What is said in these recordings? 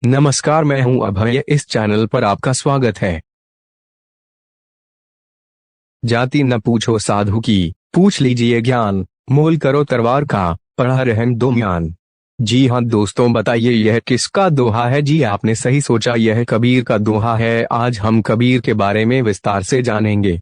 नमस्कार, मैं हूं अभय। इस चैनल पर आपका स्वागत है। जाति न पूछो साधु की, पूछ लीजिए ज्ञान। मोल करो तलवार का, पढ़ा रहन दो म्यान। जी हाँ दोस्तों, बताइए यह किसका दोहा है? जी आपने सही सोचा, यह कबीर का दोहा है। आज हम कबीर के बारे में विस्तार से जानेंगे।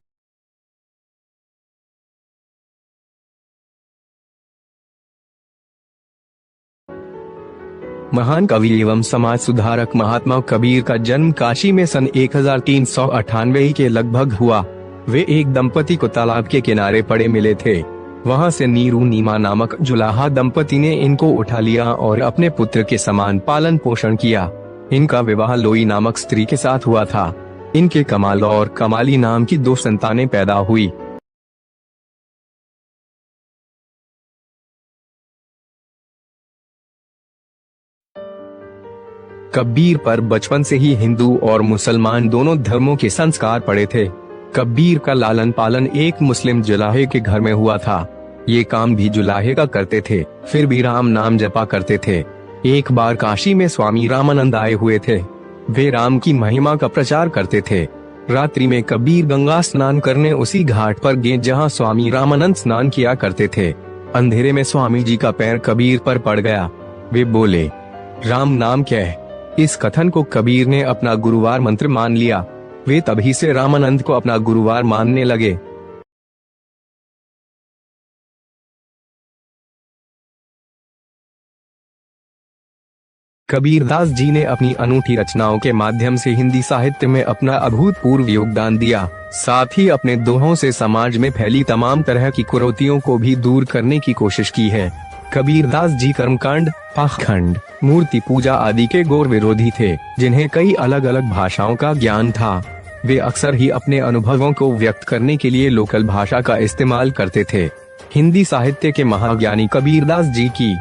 महान कवि एवं समाज सुधारक महात्मा कबीर का जन्म काशी में सन 1398 के लगभग हुआ। वे एक दंपति को तालाब के किनारे पड़े मिले थे। वहां से नीरू नीमा नामक जुलाहा दंपति ने इनको उठा लिया और अपने पुत्र के समान पालन पोषण किया। इनका विवाह लोई नामक स्त्री के साथ हुआ था। इनके कमाल और कमाली नाम की 2 संतानें पैदा हुई। कबीर पर बचपन से ही हिंदू और मुसलमान दोनों धर्मों के संस्कार पड़े थे। कबीर का लालन पालन एक मुस्लिम जुलाहे के घर में हुआ था। ये काम भी जुलाहे का करते थे, फिर भी राम नाम जपा करते थे। एक बार काशी में स्वामी रामानंद आए हुए थे। वे राम की महिमा का प्रचार करते थे। रात्रि में कबीर गंगा स्नान करने उसी घाट पर गए जहाँ स्वामी रामानंद स्नान किया करते थे। अंधेरे में स्वामी जी का पैर कबीर पर पड़ गया। वे बोले, राम नाम क्या है? इस कथन को कबीर ने अपना गुरुवार मंत्र मान लिया। वे तभी से रामानंद को अपना गुरुवार मानने लगे। कबीरदास जी ने अपनी अनूठी रचनाओं के माध्यम से हिंदी साहित्य में अपना अभूतपूर्व योगदान दिया। साथ ही अपने दोहों से समाज में फैली तमाम तरह की कुरीतियों को भी दूर करने की कोशिश की है। कबीरदास जी कर्मकांड, पाखंड, मूर्ति पूजा आदि के घोर विरोधी थे, जिन्हें कई अलग अलग भाषाओं का ज्ञान था। वे अक्सर ही अपने अनुभवों को व्यक्त करने के लिए लोकल भाषा का इस्तेमाल करते थे। हिंदी साहित्य के महाज्ञानी कबीरदास जी की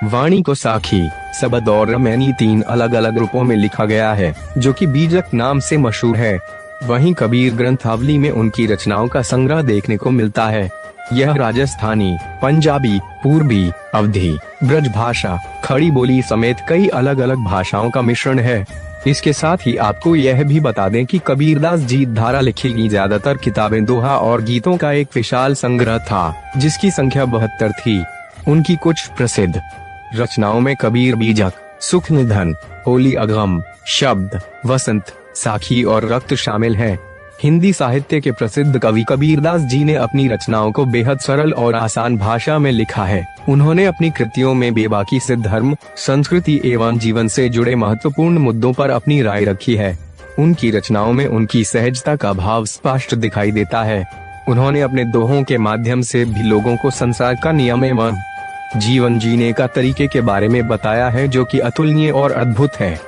वाणी को साखी, सबद और रमैनी 3 अलग अलग रूपों में लिखा गया है, जो कि बीजक नाम से मशहूर है। वहीं कबीर ग्रंथावली में उनकी रचनाओं का संग्रह देखने को मिलता है। यह राजस्थानी, पंजाबी, पूर्वी, अवधी, ब्रज भाषा, खड़ी बोली समेत कई अलग अलग भाषाओं का मिश्रण है। इसके साथ ही आपको यह भी बता दें कि कबीरदास जी द्वारा लिखी गई ज्यादातर किताबें दोहा और गीतों का एक विशाल संग्रह था, जिसकी संख्या 72 थी। उनकी कुछ प्रसिद्ध रचनाओं में कबीर बीजक, सुख निधन, होली अगम, शब्द, वसंत, साखी और रक्त शामिल हैं। हिंदी साहित्य के प्रसिद्ध कवि कबीरदास जी ने अपनी रचनाओं को बेहद सरल और आसान भाषा में लिखा है। उन्होंने अपनी कृतियों में बेबाकी से धर्म, संस्कृति एवं जीवन से जुड़े महत्वपूर्ण मुद्दों पर अपनी राय रखी है। उनकी रचनाओं में उनकी सहजता का भाव स्पष्ट दिखाई देता है। उन्होंने अपने दोहों के माध्यम से भी लोगों को संसार का नियम एवं जीवन जीने का तरीके के बारे में बताया है, जो कि अतुलनीय और अद्भुत है।